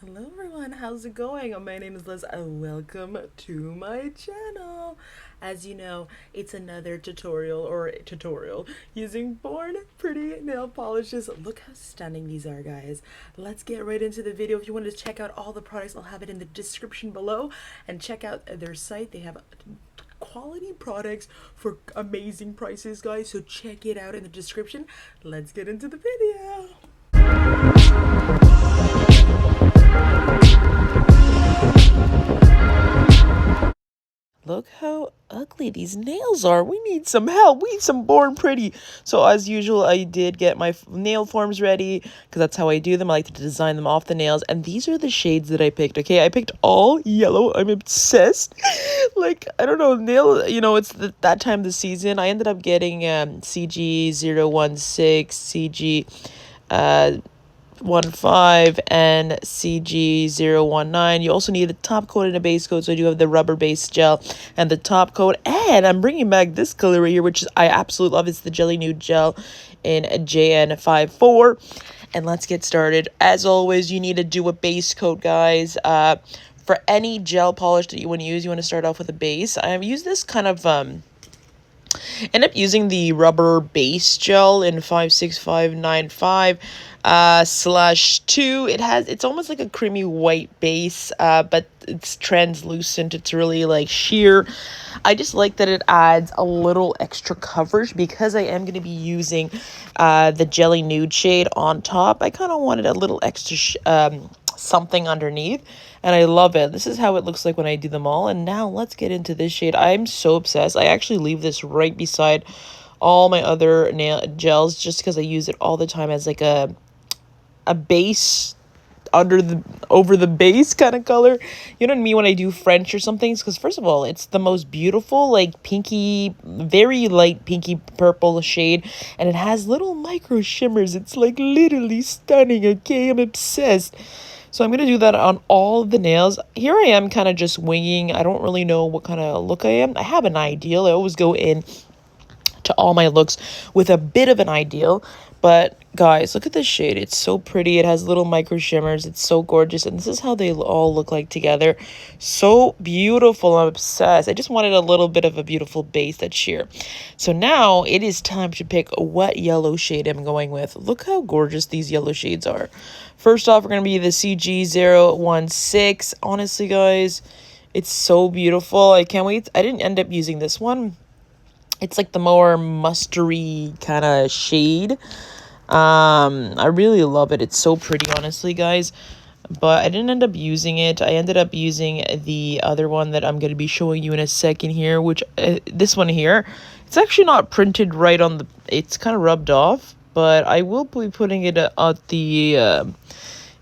Hello everyone, how's it going? My name is Liz and welcome to my channel. As you know, it's another tutorial using Born Pretty nail polishes. Look how stunning these are, guys. Let's get right into the video. If you want to check out all the products, I'll have it in the description below, and check out their site. They have quality products for amazing prices, guys, so check it out in the description. Let's get into the video. Look how ugly these nails are. We need some help. We need some Born Pretty. So as usual, I did get my nail forms ready because that's how I do them. I like to design them off the nails. And these are the shades that I picked. Okay, I picked all yellow. I'm obsessed. Like, I don't know, nail, it's that time of the season. I ended up getting CG016, CG 15 and CG019. You also need a top coat and a base coat, so I do have the rubber base gel and the top coat. And I'm bringing back this color right here, which is I absolutely love. It's the Jelly Nude Gel in JN54. And let's get started. As always, you need to do a base coat, guys. For any gel polish that you want to use, you want to start off with a base. I use this kind of end up using the rubber base gel in 56595 /2. It's almost like a creamy white base, but it's translucent. It's really like sheer. I just like that it adds a little extra coverage because I am going to be using the Jelly Nude shade on top. I kind of wanted a little extra something underneath, and I love it. This is how it looks like when I do them all. And now let's get into this shade. I'm so obsessed. I actually leave this right beside all my other nail gels just because I use it all the time as like a base over the base kind of color. You know what I mean when I do French or something? Because first of all, it's the most beautiful, like pinky, very light pinky purple shade, and it has little micro shimmers. It's like literally stunning. Okay, I'm obsessed. So I'm going to do that on all of the nails. Here I am kind of just winging. I don't really know what kind of look I am. I have an ideal. I always go in to all my looks with a bit of an ideal. But guys, look at this shade. It's so pretty. It has little micro shimmers. It's so gorgeous. And this is how they all look like together. So beautiful. I'm obsessed. I just wanted a little bit of a beautiful base that's sheer. So now it is time to pick what yellow shade I'm going with. Look how gorgeous these yellow shades are. First off, we're going to be the CG016. Honestly, guys, it's so beautiful. I can't wait. I didn't end up using this one. It's like the more mustardy kind of shade. I really love it. It's so pretty, honestly, guys. But I didn't end up using it. I ended up using the other one that I'm going to be showing you in a second here, which this one here. It's actually not printed right on the... It's kind of rubbed off, but I will be putting it at the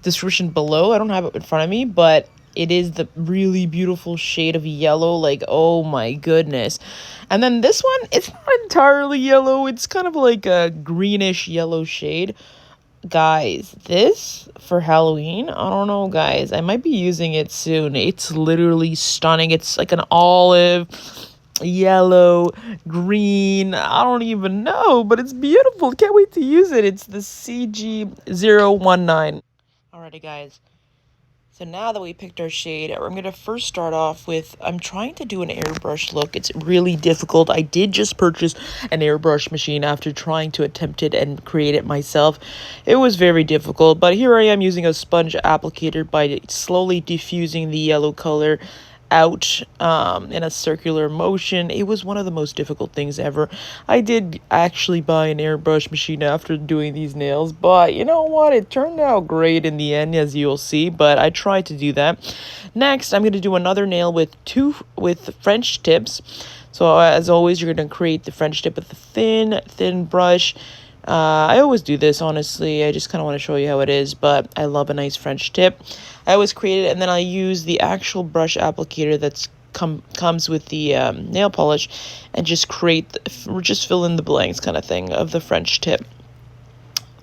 description below. I don't have it in front of me, but it is the really beautiful shade of yellow. Like, oh my goodness. And then this one, it's not entirely yellow. It's kind of like a greenish yellow shade. Guys, this for Halloween, I don't know, guys. I might be using it soon. It's literally stunning. It's like an olive, yellow, green. I don't even know, but it's beautiful. Can't wait to use it. It's the CG019. Alrighty, guys. So now that we picked our shade, I'm going to first start off with, I'm trying to do an airbrush look. It's really difficult. I did just purchase an airbrush machine after trying to attempt it and create it myself. It was very difficult, but here I am using a sponge applicator by slowly diffusing the yellow color out in a circular motion. It was one of the most difficult things ever. I did actually buy an airbrush machine after doing these nails, but you know what? It turned out great in the end, as you'll see, but I tried to do that. Next, I'm going to do another nail with French tips. So as always, you're going to create the French tip with a thin brush. I always do this, honestly. I just kind of want to show you how it is, but I love a nice French tip. I always create it, and then I use the actual brush applicator that's comes with the nail polish, and just just fill in the blanks kind of thing of the French tip.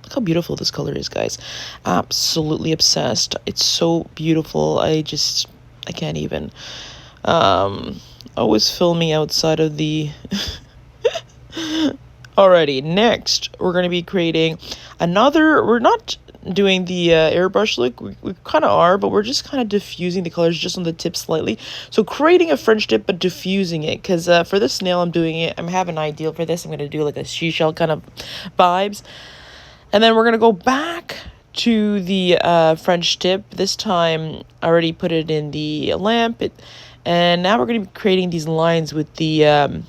Look how beautiful this color is, guys. Absolutely obsessed. It's so beautiful. I can't even. Always filming outside of the... Alrighty, next we're going to be creating another, we're not doing the airbrush look. We kind of are, but we're just kind of diffusing the colors just on the tip slightly. So creating a French tip, but diffusing it. Because for this nail, I'm doing it. I have an ideal for this. I'm going to do like a seashell kind of vibes. And then we're going to go back to the French tip. This time, I already put it in the lamp. And now we're going to be creating these lines with the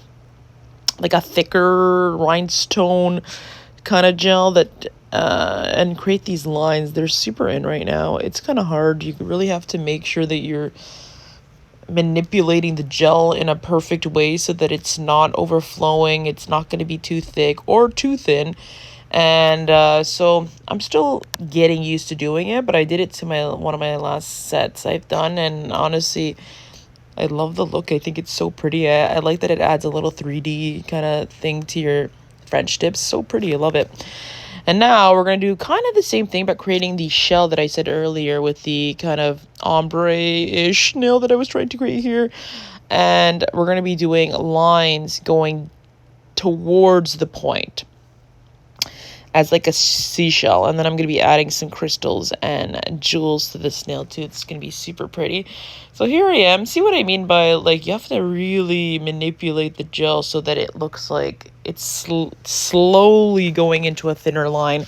like a thicker rhinestone kind of gel that and create these lines. They're super in right now. It's kind of hard. You really have to make sure that you're manipulating the gel in a perfect way so that it's not overflowing, it's not going to be too thick or too thin. And so I'm still getting used to doing it, but I did it to one of my last sets I've done, and honestly I love the look. I think it's so pretty. I like that it adds a little 3D kind of thing to your French tips. So pretty. I love it. And now we're going to do kind of the same thing, but creating the shell that I said earlier with the kind of ombre-ish nail that I was trying to create here. And we're going to be doing lines going towards the point as like a seashell, and then I'm going to be adding some crystals and jewels to this nail too. It's going to be super pretty. So here I am. See what I mean by, like, you have to really manipulate the gel so that it looks like it's slowly going into a thinner line,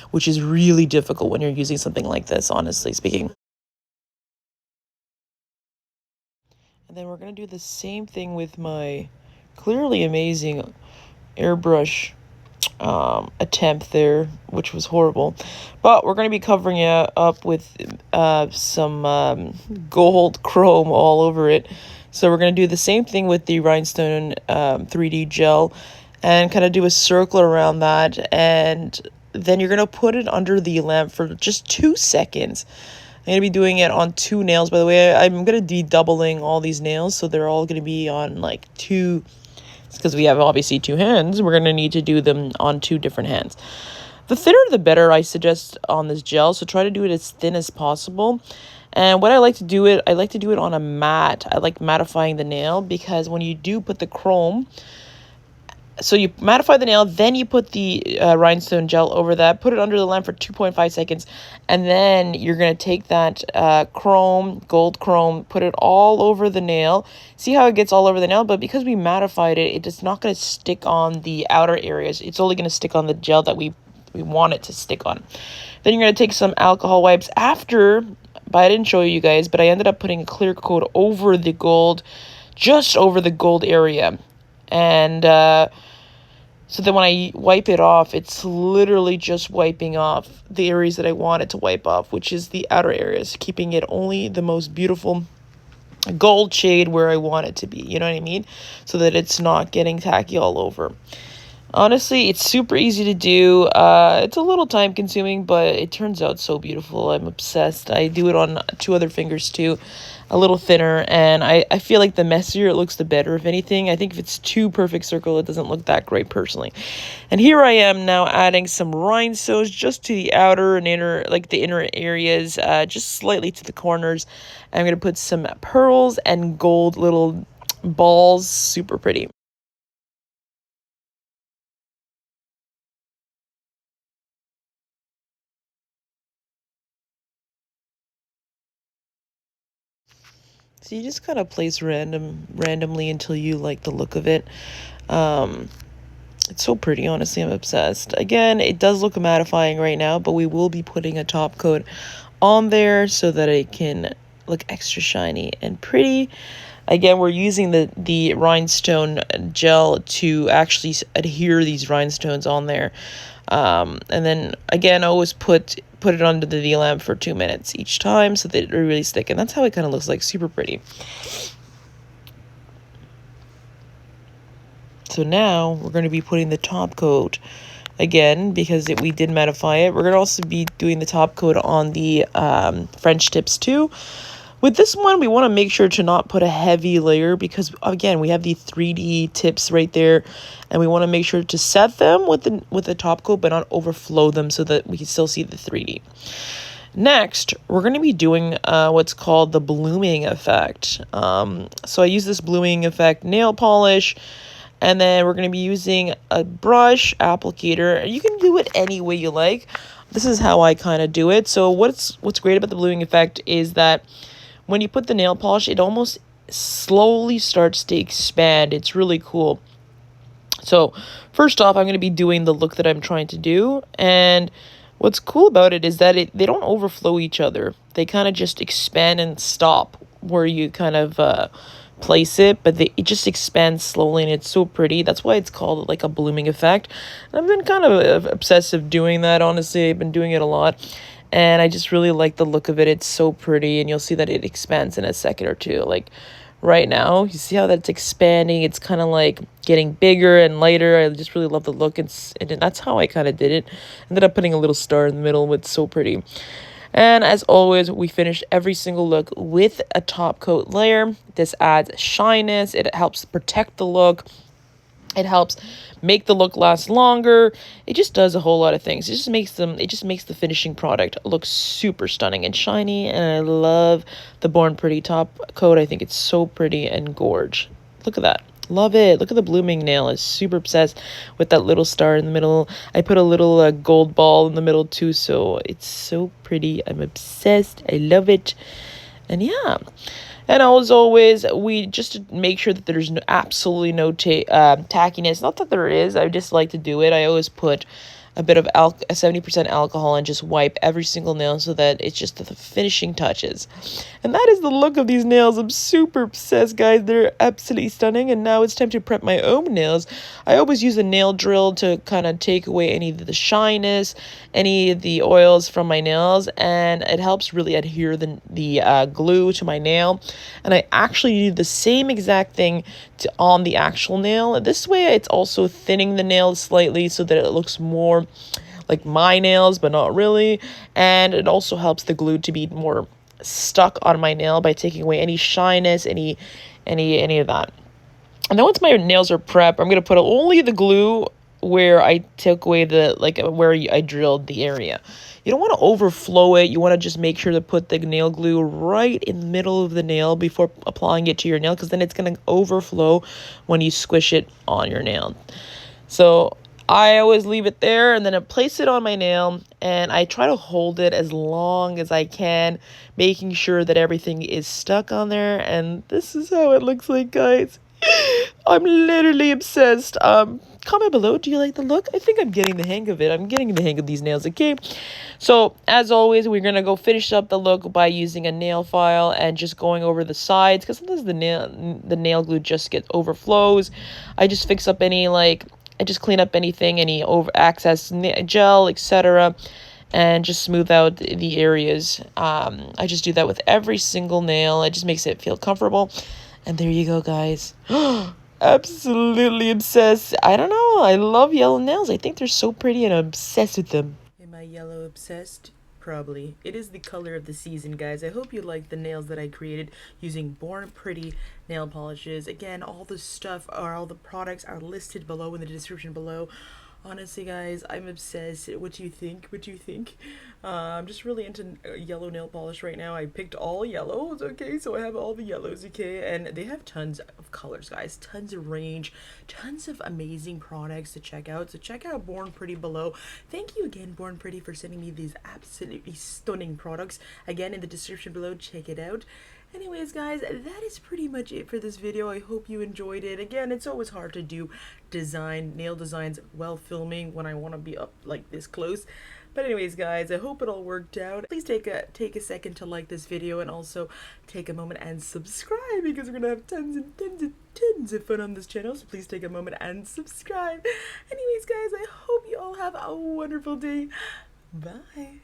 which is really difficult when you're using something like this, honestly speaking. And then we're going to do the same thing with my clearly amazing airbrush attempt there, which was horrible, but we're going to be covering it up with some gold chrome all over it. So we're going to do the same thing with the rhinestone 3D gel and kind of do a circle around that, and then you're going to put it under the lamp for just 2 seconds. I'm going to be doing it on 2 nails, by the way. I'm going to be doubling all these nails, so they're all going to be on like 2, because we have obviously 2 hands. We're going to need to do them on 2 different hands. The thinner the better, I suggest, on this gel, so try to do it as thin as possible. And what I like to do it on a mat. I like mattifying the nail, because when you do put the chrome, so you mattify the nail, then you put the rhinestone gel over that, put it under the lamp for 2.5 seconds, and then you're going to take that gold chrome, put it all over the nail. See how it gets all over the nail? But because we mattified it, it's not going to stick on the outer areas. It's only going to stick on the gel that we want it to stick on. Then you're going to take some alcohol wipes after, but I didn't show you guys, but I ended up putting a clear coat over the gold, just over the gold area. And so then when I wipe it off, it's literally just wiping off the areas that I want it to wipe off, which is the outer areas, keeping it only the most beautiful gold shade where I want it to be, you know what I mean? So that it's not getting tacky all over. Honestly, it's super easy to do. It's a little time consuming, but it turns out so beautiful. I'm obsessed. I do it on 2 other fingers too, a little thinner, and I feel like the messier it looks, the better. If anything, I think if it's too perfect circle, it doesn't look that great personally. And here I am now adding some rhinestones just to the outer and inner, like the inner areas, just slightly to the corners. I'm going to put some pearls and gold little balls, super pretty. So you just kind of place randomly until you like the look of it. It's so pretty, honestly. I'm obsessed. Again, it does look mattifying right now, but we will be putting a top coat on there so that it can look extra shiny and pretty. Again, we're using the rhinestone gel to actually adhere these rhinestones on there. And then again, always put it under the V-lamp for 2 minutes each time so that it really stick. And that's how it kind of looks like, super pretty. So now we're going to be putting the top coat again, because we did mattify it. We're going to also be doing the top coat on the French tips too. With this one, we want to make sure to not put a heavy layer, because again, we have the 3D tips right there, and we want to make sure to set them with the top coat, but not overflow them so that we can still see the 3D. Next, we're going to be doing what's called the blooming effect. So I use this blooming effect nail polish, and then we're going to be using a brush applicator. You can do it any way you like. this is how I kind of do it. So what's great about the blooming effect is that when you put the nail polish, it almost slowly starts to expand. It's really cool. So first off, I'm going to be doing the look that I'm trying to do. And what's cool about it is that they don't overflow each other. They kind of just expand and stop where you kind of place it, but it just expands slowly and it's so pretty. That's why it's called like a blooming effect. And I've been kind of obsessive doing that, honestly. I've been doing it a lot. And I just really like the look of it. It's so pretty, and you'll see that it expands in a second or two. Like right now, you see how that's expanding. It's kind of like getting bigger and lighter. I just really love the look. And that's how I kind of did it. Ended up putting a little star in the middle. It's so pretty. And as always, we finish every single look with a top coat layer. This adds shyness. It helps protect the look. It helps make the look last longer. It just does a whole lot of things. It just makes the finishing product look super stunning and shiny. And I love the Born Pretty top coat. I think it's so pretty and gorge. Look at that. Love it. Look at the blooming nail. I'm super obsessed with that little star in the middle. I put a little gold ball in the middle too, so it's so pretty. I'm obsessed. I love it. And yeah. And as always, we just to make sure that there's absolutely no tackiness. Not that there is. I just like to do it. I always put a bit of 70% alcohol and just wipe every single nail so that it's just the finishing touches. And that is the look of these nails. I'm super obsessed, guys. They're absolutely stunning. And now it's time to prep my own nails. I always use a nail drill to kind of take away any of the shyness, any of the oils from my nails, and it helps really adhere the glue to my nail. And I actually do the same exact thing on the actual nail. This way it's also thinning the nail slightly so that it looks more like my nails, but not really. And it also helps the glue to be more stuck on my nail by taking away any shyness, any of that. And then once my nails are prepped, I'm going to put only the glue where I took away where I drilled the area. You don't want to overflow it. You want to just make sure to put the nail glue right in the middle of the nail before applying it to your nail, because then it's going to overflow when you squish it on your nail. So I always leave it there, and then I place it on my nail, and I try to hold it as long as I can, making sure that everything is stuck on there. And this is how it looks like, guys. I'm literally obsessed. Comment below, do you like the look? I think I'm getting the hang of it. I'm getting the hang of these nails, okay? So, as always, we're going to go finish up the look by using a nail file and just going over the sides, because sometimes the nail glue just gets overflows. I just fix up I just clean up anything, any over excess gel, etc., and just smooth out the areas. I just do that with every single nail. It just makes it feel comfortable. And there you go, guys. Absolutely obsessed. I don't know. I love yellow nails. I think they're so pretty and I'm obsessed with them. Am I yellow obsessed? Probably. It is the color of the season, guys. I hope you like the nails that I created using Born Pretty nail polishes. Again, all the products are listed below in the description below. Honestly, guys, I'm obsessed. What do you think? What do you think? I'm just really into yellow nail polish right now. I picked all yellows, okay? So I have all the yellows, okay? And they have tons of colors, guys. Tons of range. Tons of amazing products to check out. So check out Born Pretty below. Thank you again, Born Pretty, for sending me these absolutely stunning products. Again, in the description below, check it out. Anyways, guys, that is pretty much it for this video. I hope you enjoyed it. Again, it's always hard to do nail designs while filming when I want to be up like this close. But anyways, guys, I hope it all worked out. Please take a second to like this video, and also take a moment and subscribe, because we're gonna have tons and tons and tons of fun on this channel. So please take a moment and subscribe. Anyways, guys, I hope you all have a wonderful day. Bye.